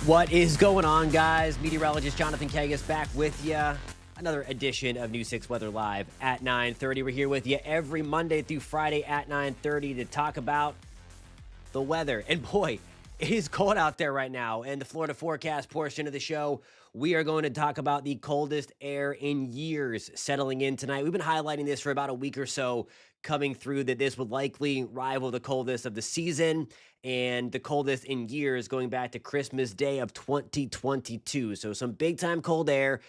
What is going on, guys? Meteorologist Jonathan Kegges back with you. Another edition of News 6 Weather Live at 9:30. We're here with you every Monday through Friday at 9:30 to talk about the weather. And boy, it is cold out there right now. And the Florida forecast portion of the show, we are going to talk about the coldest air in years settling in tonight. We've been highlighting this for about a week or so, coming through that this would likely rival the coldest of the season and the coldest in years going back to Christmas Day of 2022. So some big time cold air,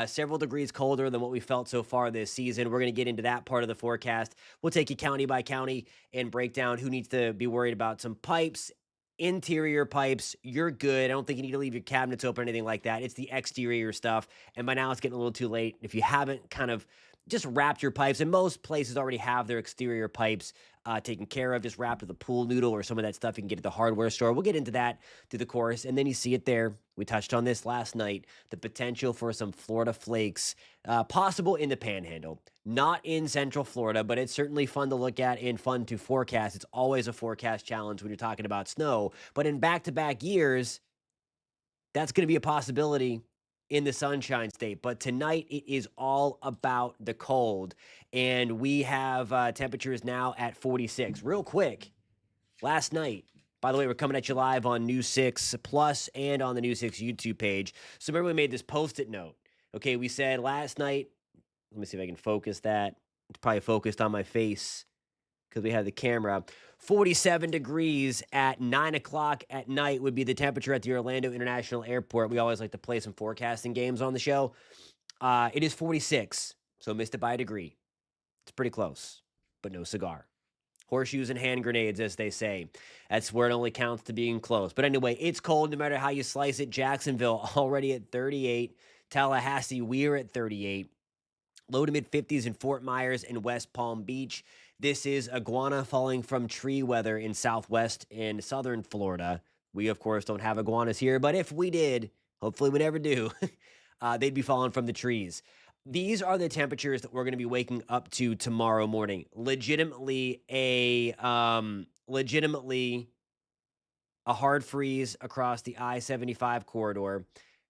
several degrees colder than what we felt so far this season. We're going to get into that part of the forecast. We'll take you county by county and break down who needs to be worried about some pipes. Interior pipes, you're good. I don't think you need to leave your cabinets open or anything like that. It's the exterior stuff. And by now it's getting a little too late. If you haven't kind of just wrapped your pipes, and most places already have their exterior pipes taken care of, just wrapped with a pool noodle or some of that stuff you can get at the hardware store. We'll get into that through the course. And then you see it there. We touched on this last night, the potential for some Florida flakes, possible in the Panhandle. Not in Central Florida, but it's certainly fun to look at and fun to forecast. It's always a forecast challenge when you're talking about snow. But in back-to-back years, that's going to be a possibility in the Sunshine State. But tonight, it is all about the cold. And we have temperatures now at 46. Real quick, last night, by the way, we're coming at you live on News 6 Plus and on the News 6 YouTube page. So remember we made this Post-it note. Okay, we said last night, let me see if I can focus that. It's probably focused on my face because we have the camera. 47 degrees at 9 o'clock at night would be the temperature at the Orlando International Airport. We always like to play some forecasting games on the show. It is 46, so missed it by a degree. It's pretty close, but no cigar. Horseshoes and hand grenades, as they say. That's where it only counts to being close. But anyway, it's cold no matter how you slice it. Jacksonville already at 38. Tallahassee, we're at 38. Low to mid 50s in Fort Myers and West Palm Beach. This is iguana falling from tree weather in southwest and southern Florida. We, of course, don't have iguanas here, but if we did, hopefully we never do, they'd be falling from the trees. These are the temperatures that we're going to be waking up to tomorrow morning. Legitimately a hard freeze across the I-75 corridor.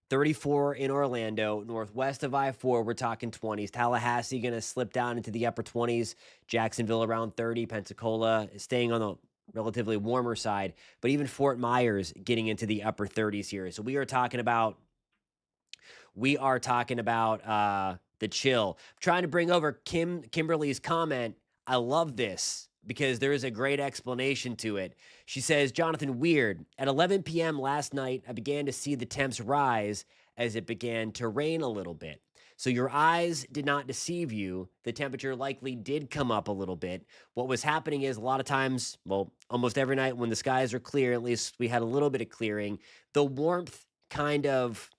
34 in Orlando, northwest of I-4, we're talking 20s. Tallahassee going to slip down into the upper 20s. Jacksonville around 30. Pensacola is staying on the relatively warmer side. But even Fort Myers getting into the upper 30s here. So we are talking about the chill. I'm trying to bring over Kimberly's comment. I love this because there is a great explanation to it. She says, Jonathan, weird. At 11 p.m. last night, I began to see the temps rise as it began to rain a little bit. So your eyes did not deceive you. The temperature likely did come up a little bit. What was happening is a lot of times, well, almost every night when the skies are clear, at least we had a little bit of clearing, the warmth kind of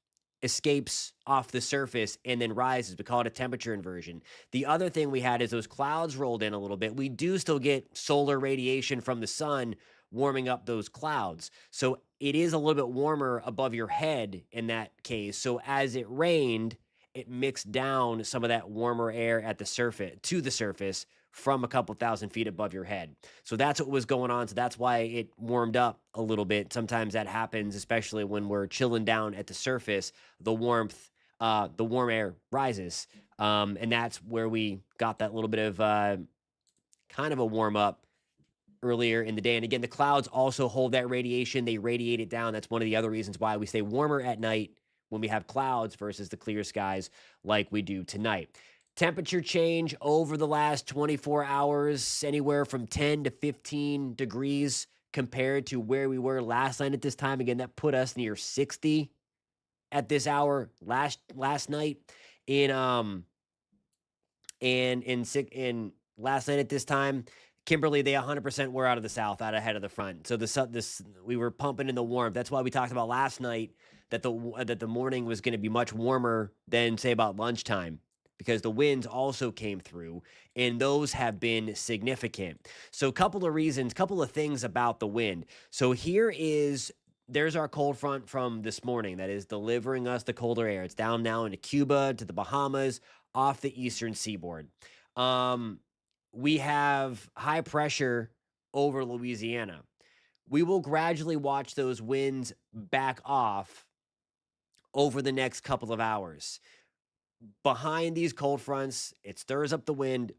escapes off the surface and then rises. We call it a temperature inversion. The other thing we had is those clouds rolled in a little bit. We do still get solar radiation from the sun warming up those clouds. So it is a little bit warmer above your head in that case. So as it rained, it mixed down some of that warmer air at the surface to the surface from a couple thousand feet above your head. So that's what was going on. So that's why it warmed up a little bit. Sometimes that happens, especially when we're chilling down at the surface, the warm air rises. And that's where we got that little bit of kind of a warm up earlier in the day. And again, the clouds also hold that radiation. They radiate it down. That's one of the other reasons why we stay warmer at night when we have clouds versus the clear skies like we do tonight. Temperature change over the last 24 hours, anywhere from 10 to 15 degrees compared to where we were last night at this time. Again, that put us near 60 at this hour last night. In last night at this time, Kimberly, they 100% were out of the south, out ahead of the front. So we were pumping in the warmth. That's why we talked about last night that the morning was going to be much warmer than, say, about lunchtime, because the winds also came through, and those have been significant. So a couple of things about the wind. So there's our cold front from this morning that is delivering us the colder air. It's down now into Cuba, to the Bahamas, off the eastern seaboard. We have high pressure over Louisiana. We will gradually watch those winds back off over the next couple of hours. Behind these cold fronts, it stirs up the wind.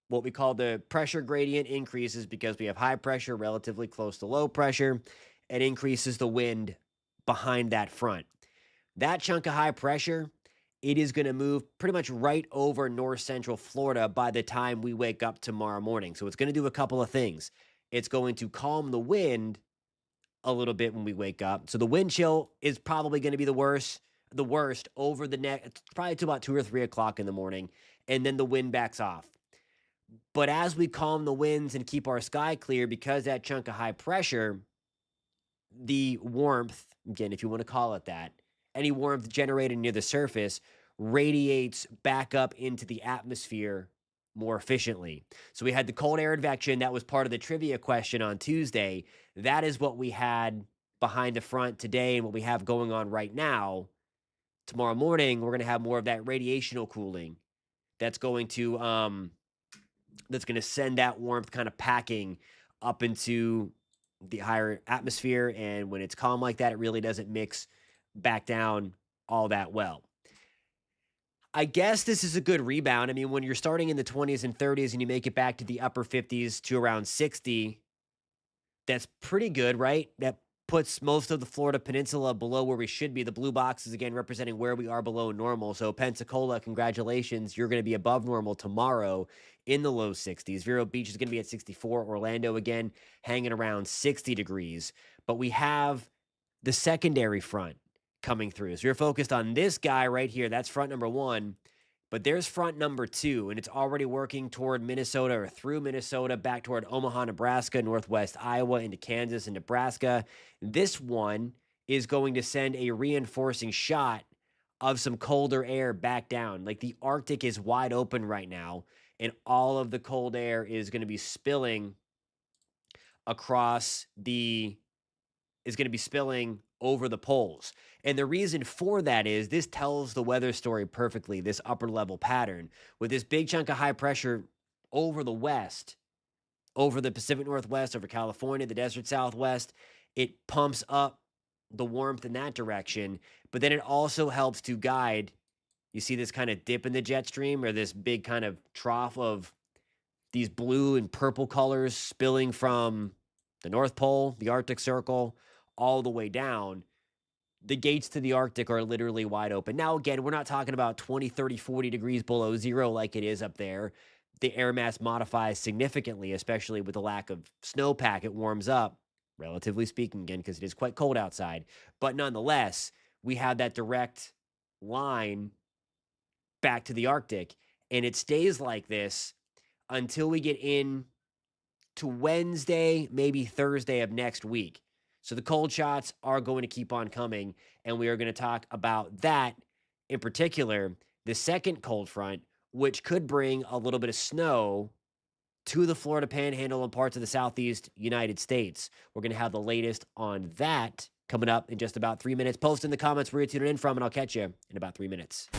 What we call the pressure gradient increases because we have high pressure relatively close to low pressure. It increases the wind behind that front. That chunk of high pressure, it is going to move pretty much right over north central Florida by the time we wake up tomorrow morning. So it's going to do a couple of things. It's going to calm the wind a little bit when we wake up. So the wind chill is probably going to be the worst over the next, probably to about 2 or 3 o'clock in the morning. And then the wind backs off. But as we calm the winds and keep our sky clear, because that chunk of high pressure, the warmth, again, if you want to call it that, any warmth generated near the surface radiates back up into the atmosphere more efficiently. So we had the cold air advection. That was part of the trivia question on Tuesday. That is what we had behind the front today and what we have going on right now. Tomorrow morning, we're going to have more of that radiational cooling that's going to send that warmth kind of packing up into the higher atmosphere. And when it's calm like that, it really doesn't mix back down all that well. I guess this is a good rebound. I mean, when you're starting in the 20s and 30s and you make it back to the upper 50s to around 60, that's pretty good, right? That puts most of the Florida Peninsula below where we should be. The blue box is, again, representing where we are below normal. So Pensacola, congratulations. You're going to be above normal tomorrow in the low 60s. Vero Beach is going to be at 64. Orlando, again, hanging around 60 degrees. But we have the secondary front coming through. So you're focused on this guy right here. That's front number 1. But there's front number 2, and it's already working toward Minnesota or through Minnesota, back toward Omaha, Nebraska, northwest Iowa, into Kansas and Nebraska. This one is going to send a reinforcing shot of some colder air back down. Like the Arctic is wide open right now, and all of the cold air is going to be spilling over the poles. And the reason for that is this tells the weather story perfectly, this upper level pattern. With this big chunk of high pressure over the west, over the Pacific Northwest, over California, the desert Southwest, it pumps up the warmth in that direction. But then it also helps to guide, you see this kind of dip in the jet stream, or this big kind of trough of these blue and purple colors spilling from the North Pole, the Arctic Circle, all the way down. The gates to the Arctic are literally wide open. Now, again, we're not talking about 20, 30, 40 degrees below zero like it is up there. The air mass modifies significantly, especially with the lack of snowpack. It warms up, relatively speaking, again, because it is quite cold outside. But nonetheless, we have that direct line back to the Arctic, and it stays like this until we get in to Wednesday, maybe Thursday of next week. So the cold shots are going to keep on coming, and we are going to talk about that in particular, the second cold front, which could bring a little bit of snow to the Florida Panhandle and parts of the southeast United States. We're going to have the latest on that coming up in just about 3 minutes. Post in the comments where you're tuning in from, and I'll catch you in about 3 minutes.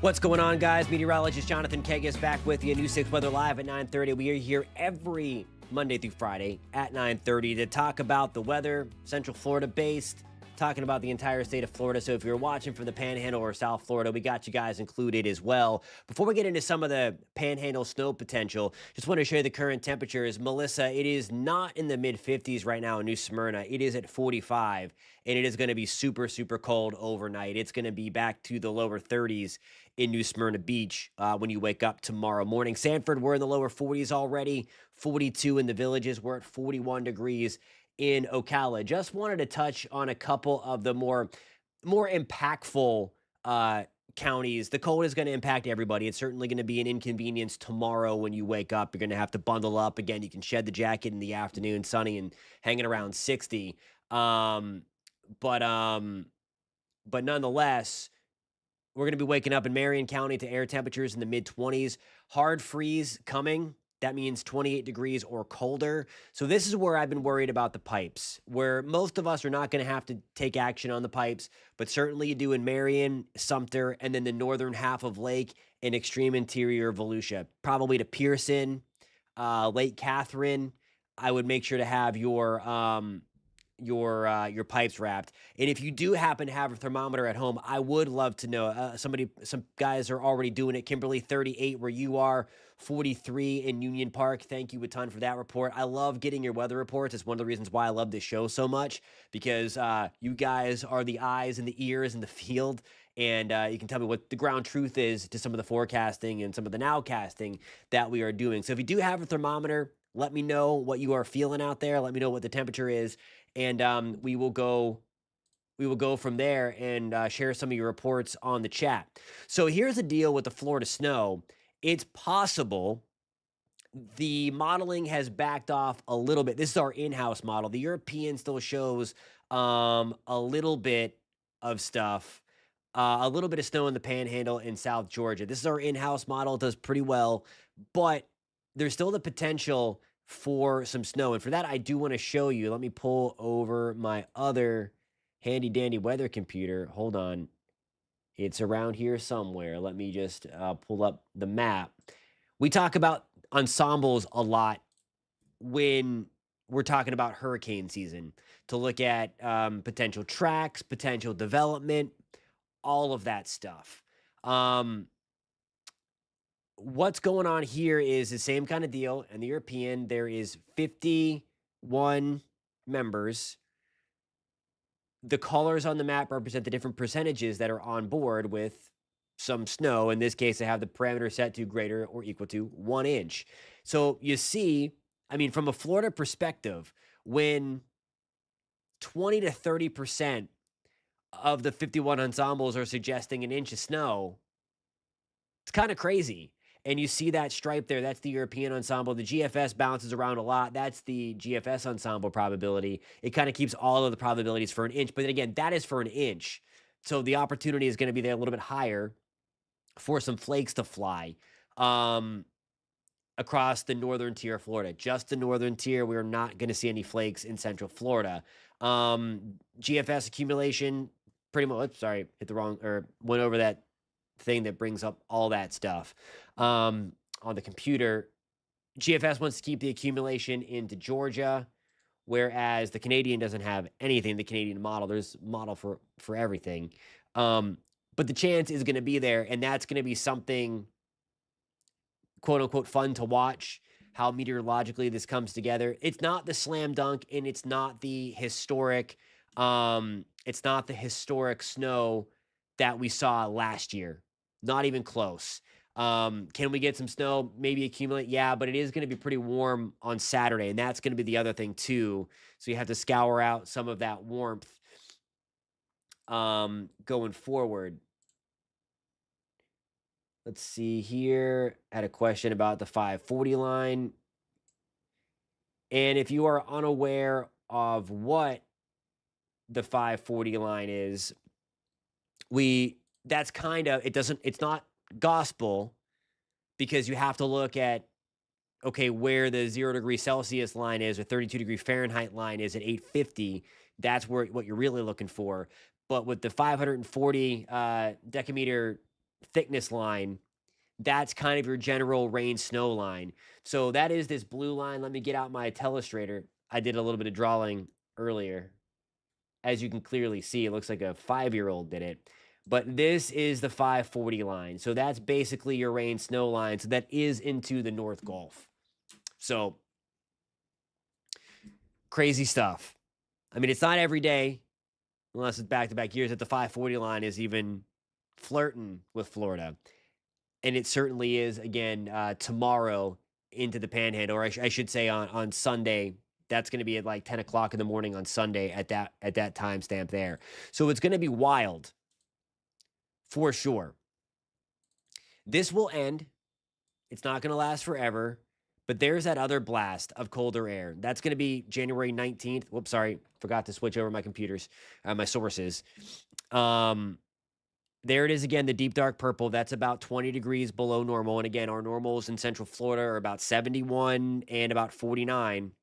What's going on, guys? Meteorologist Jonathan Kegges back with you. New 6 Weather Live at 9:30. We are here every Monday through Friday at 9:30 to talk about the weather, Central Florida based, talking about the entire state of Florida. So if you're watching from the Panhandle or South Florida, we got you guys included as well. Before we get into some of the Panhandle snow potential, just want to show you the current temperatures. Melissa, it is not in the mid-50s right now in New Smyrna. It is at 45, and it is going to be super, super cold overnight. It's going to be back to the lower 30s in New Smyrna Beach when you wake up tomorrow morning. Sanford, we're in the lower 40s already, 42 in the Villages. We're at 41 degrees in Ocala. Just wanted to touch on a couple of the more impactful counties. The cold is going to impact everybody. It's certainly going to be an inconvenience tomorrow when you wake up. You're going to have to bundle up. Again, you can shed the jacket in the afternoon, sunny and hanging around 60. But nonetheless, we're going to be waking up in Marion County to air temperatures in the mid-20s. Hard freeze coming. That means 28 degrees or colder. So this is where I've been worried about the pipes, where most of us are not going to have to take action on the pipes, but certainly you do in Marion, Sumter, and then the northern half of Lake and extreme interior Volusia. Probably to Pearson, Lake Catherine. I would make sure to have your pipes wrapped. And if you do happen to have a thermometer at home, I would love to know. Some guys are already doing it. Kimberly, 38 where you are, 43 in Union Park. Thank you a ton for that report. I love getting your weather reports. It's one of the reasons why I love this show so much, because you guys are the eyes and the ears in the field. And you can tell me what the ground truth is to some of the forecasting and some of the nowcasting that we are doing. So if you do have a thermometer, let me know what you are feeling out there. Let me know what the temperature is. And we will go from there and share some of your reports on the chat. So here's the deal with the Florida snow. It's possible the modeling has backed off a little bit. This is our in-house model. The European still shows a little bit of stuff, a little bit of snow in the Panhandle in South Georgia. This is our in-house model. It does pretty well, but there's still the potential for some snow. And for that, I do want to show you. Let me pull over my other handy dandy weather computer. Hold on. It's around here somewhere. Let me just pull up the map. We talk about ensembles a lot when we're talking about hurricane season, to look at potential tracks, potential development, all of that stuff. What's going on here is the same kind of deal. In the European, there is 51 members. The colors on the map represent the different percentages that are on board with some snow. In this case, I have the parameter set to greater or equal to 1 inch. So you see, I mean, from a Florida perspective, when 20 to 30% of the 51 ensembles are suggesting an inch of snow, it's kind of crazy. And you see that stripe there. That's the European ensemble. The GFS bounces around a lot. That's the GFS ensemble probability. It kind of keeps all of the probabilities for an inch. But then again, that is for an inch. So the opportunity is going to be there a little bit higher for some flakes to fly across the northern tier of Florida. Just the northern tier. We're not going to see any flakes in central Florida. GFS accumulation, pretty much, sorry, hit the wrong, or went over that thing that brings up all that stuff on the computer. GFS wants to keep the accumulation into Georgia, whereas the Canadian doesn't have anything. The Canadian model, there's a model for everything. But the chance is going to be there, and that's going to be something, quote unquote, fun to watch, how meteorologically this comes together. It's not the slam dunk, and it's not the historic snow that we saw last year. Not even close. Can we get some snow, maybe accumulate? Yeah, but it is going to be pretty warm on Saturday, and that's going to be the other thing too. So you have to scour out some of that warmth going forward. Let's see here. I had a question about the 540 line. And if you are unaware of what the 540 line is, that's kind of, it's not gospel, because you have to look at, okay, where the 0 degree Celsius line is or 32 degree Fahrenheit line is at 850. That's what you're really looking for. But with the 540 decameter thickness line, that's kind of your general rain snow line. So that is this blue line. Let me get out my telestrator. I did a little bit of drawing earlier. As you can clearly see, it looks like a 5-year-old did it. But this is the 540 line. So that's basically your rain snow line. So that is into the North Gulf. So crazy stuff. I mean, it's not every day, unless it's back-to-back years, that the 540 line is even flirting with Florida. And it certainly is, again, tomorrow into the Panhandle, or I should say on Sunday. That's going to be at like 10 o'clock in the morning on Sunday at that timestamp there. So it's going to be wild for sure. This will end. It's not going to last forever, but there's that other blast of colder air. That's going to be January 19th. Whoops, sorry. Forgot to switch over my computers, my sources. There it is again, the deep dark purple. That's about 20 degrees below normal. And again, our normals in Central Florida are about 71 and about 49.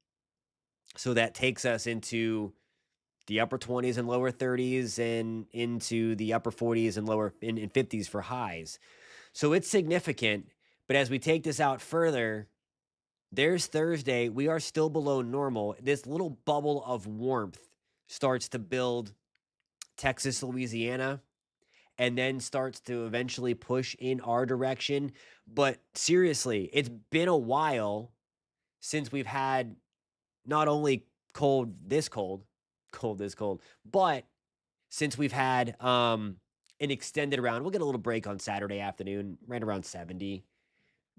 So that takes us into the upper 20s and lower 30s and into the upper 40s and lower in 50s for highs. So it's significant. But as we take this out further, there's Thursday. We are still below normal. This little bubble of warmth starts to build Texas, Louisiana, and then starts to eventually push in our direction. But seriously, it's been a while since we've had not only this cold, but since we've had an extended round. We'll get a little break on Saturday afternoon, right around 70.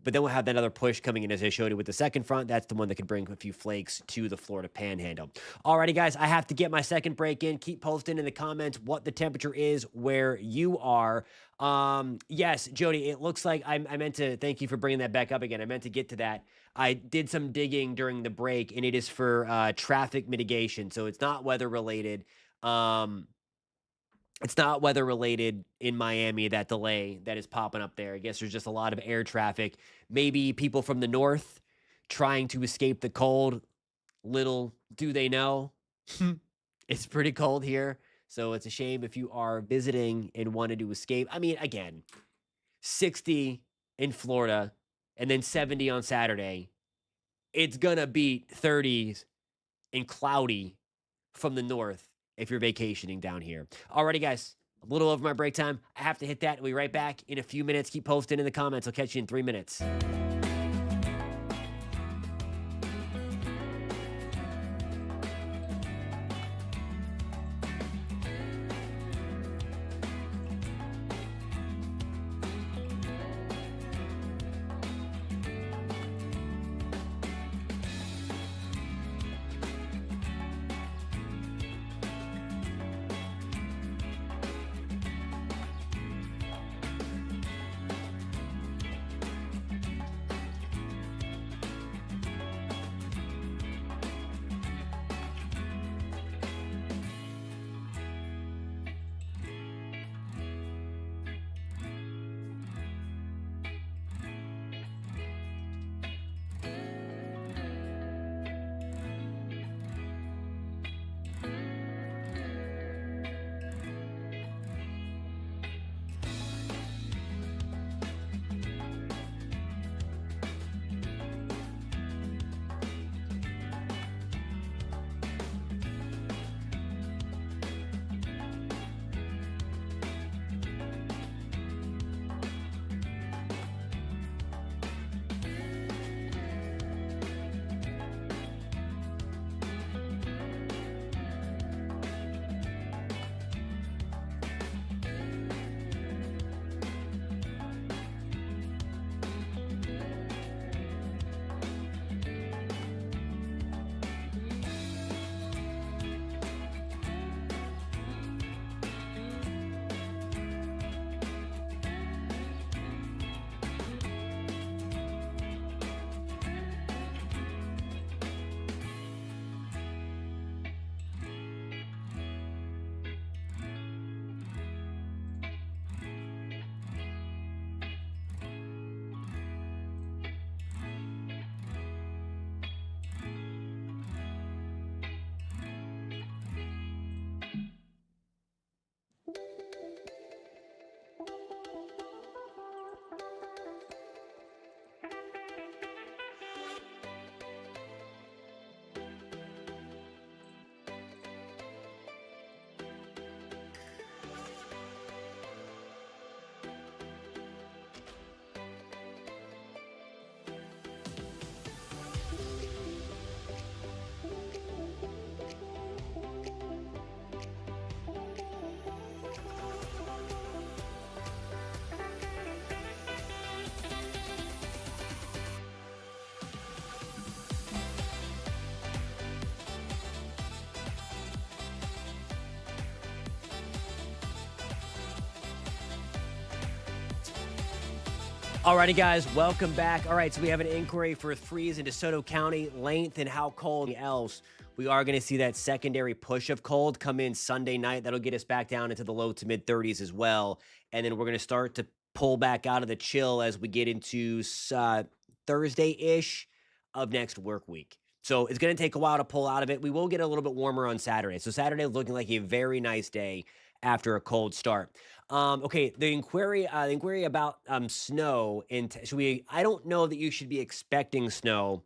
But then we'll have that other push coming in, as I showed you with the second front. That's the one that could bring a few flakes to the Florida Panhandle. Alrighty, guys, I have to get my second break in. Keep posting in the comments what the temperature is where you are. Yes, Jody, it looks like I meant to thank you for bringing that back up again. I meant to get to that. I did some digging during the break, and it is for traffic mitigation. So it's not weather related. It's not weather related in Miami, that delay that is popping up there. I guess there's just a lot of air traffic. Maybe people from the north trying to escape the cold. Little do they know, it's pretty cold here. So it's a shame if you are visiting and wanted to escape. I mean, again, 60 in Florida and then 70 on Saturday. It's going to beat 30s and cloudy from the north if you're vacationing down here. Alrighty, guys, a little over my break time. I have to hit that. We'll be right back in a few minutes. Keep posting in the comments. I'll catch you in 3 minutes. Alrighty, guys, welcome back. All right, so we have an inquiry for a freeze in DeSoto County, length and how cold else. We are going to see that secondary push of cold come in Sunday night. That'll get us back down into the low to mid 30s as well. And then we're going to start to pull back out of the chill as we get into Thursday-ish of next work week. So it's going to take a while to pull out of it. We will get a little bit warmer on Saturday. So Saturday is looking like a very nice day after a cold start. Okay, the inquiry about snow in I don't know that you should be expecting snow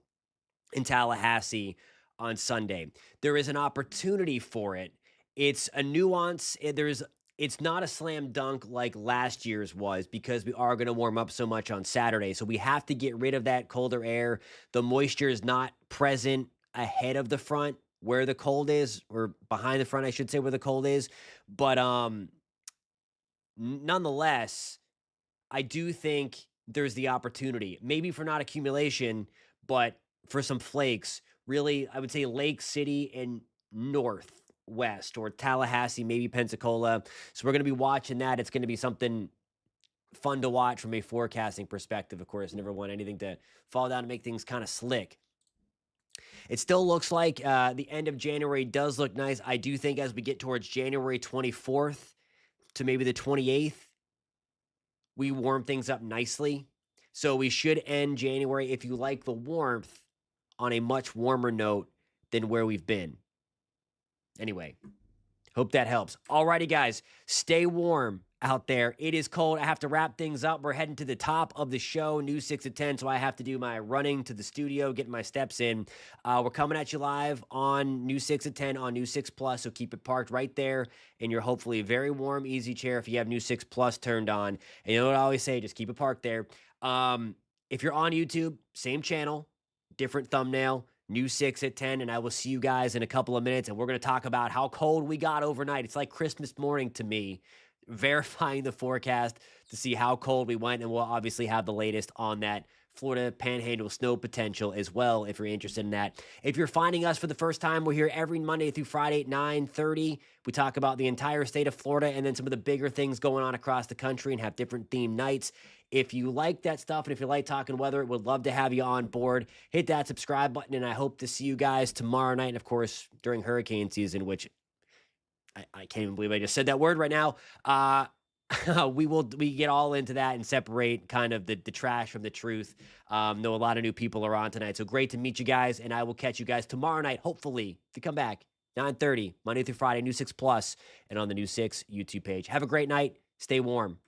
in Tallahassee on Sunday. There is an opportunity for it. It's a nuance. It's not a slam dunk like last year's was because we are going to warm up so much on Saturday. So we have to get rid of that colder air. The moisture is not present ahead of the front where the cold is, or behind the front, I should say, where the cold is. But nonetheless, I do think there's the opportunity, maybe for not accumulation, but for some flakes. Really, I would say Lake City and northwest, or Tallahassee, maybe Pensacola. So we're going to be watching that. It's going to be something fun to watch from a forecasting perspective. Of course, never want anything to fall down and make things kind of slick. It still looks like the end of January does look nice. I do think as we get towards January 24th to maybe the 28th, we warm things up nicely. So we should end January, if you like the warmth, on a much warmer note than where we've been. Anyway, hope that helps. Alrighty, guys, stay warm out there. It is cold. I have to wrap things up. We're heading to the top of the show, News 6 at 10, so I have to do my running to the studio, getting my steps in. We're coming at you live on News 6 at 10 on News 6 Plus, so keep it parked right there in your hopefully very warm, easy chair if you have News 6 Plus turned on. And you know what I always say, just keep it parked there. If you're on YouTube, same channel, different thumbnail, News 6 at 10, and I will see you guys in a couple of minutes, and we're going to talk about how cold we got overnight. It's like Christmas morning to me, verifying the forecast to see how cold we went, and we'll obviously have the latest on that Florida Panhandle snow potential as well, if you're interested in that. If you're finding us for the first time, we're here every Monday through Friday at 9:30. We talk about the entire state of Florida and then some of the bigger things going on across the country and have different themed nights. If you like that stuff and if you like talking weather, would love to have you on board. Hit that subscribe button, and I hope to see you guys tomorrow night, and of course, during hurricane season, which I can't even believe I just said that word right now. We get all into that and separate kind of the trash from the truth. Know a lot of new people are on tonight, so great to meet you guys, and I will catch you guys tomorrow night, hopefully, if you come back, 9:30, Monday through Friday, News 6 Plus, and on the News 6 YouTube page. Have a great night. Stay warm.